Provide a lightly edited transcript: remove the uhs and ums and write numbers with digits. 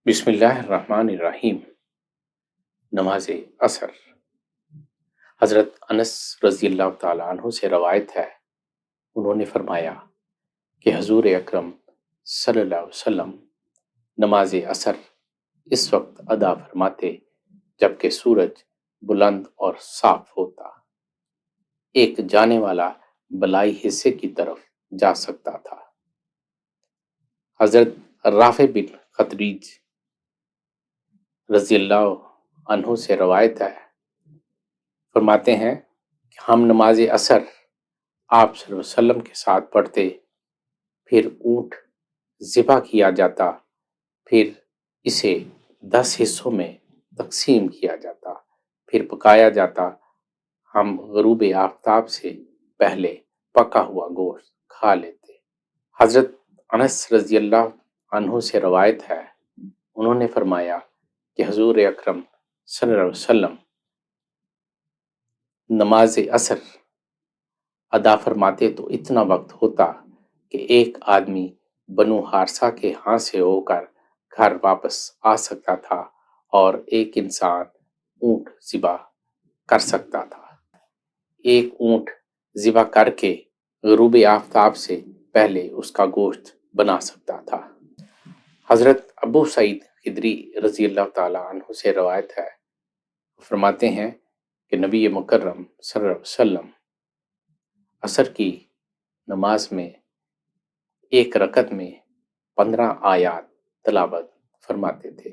बिस्मिल्लाहिर्रहमानिर्रहीम। नमाज असर। हज़रत अनस रज़ी अल्लाह ताला अन्हु से रवायत है, उन्होंने फरमाया कि हजूर अकरम सल्लल्लाहु अलैहि वसल्लम नमाज असर इस वक्त अदा फरमाते जबकि सूरज बुलंद और साफ होता, एक जाने वाला बलाई हिस्से की तरफ जा सकता था। हजरत राफे बिन खतरीज रज़ी अल्लाह अन्हु से रवायत है, फरमाते हैं कि हम नमाज असर आप सल्लल्लाहु अलैहि वसल्लम के साथ पढ़ते, फिर ऊँट ज़िबा किया जाता, फिर इसे 10 हिस्सों में तकसीम किया जाता, फिर पकाया जाता। हम गरूब आफताब से पहले पका हुआ गोश्त खा लेते। हजरत अनस रज़ी अल्लाह अन्हु से रवायत है, उन्होंने फरमाया कि हजूर अकरम सल्लल्लाहु अलैहि वसल्लम नमाज असर अदा फरमाते तो इतना वक्त होता कि एक आदमी बनु हारसा के यहाँ से होकर घर वापस आ सकता था और एक इंसान ऊँट ज़िबा कर सकता था। एक ऊँट ज़िबा करके गरूब आफताब से पहले उसका गोश्त बना सकता था। हज़रत अबू सईद खिदरी रज़ी अल्लाह ताला अन्हु से रवायत है, फरमाते हैं कि नबी मुकर्रम सल्लल्लाहु अलैहि वसल्लम असर की नमाज में एक रकत में 15 आयात तलावत फरमाते थे।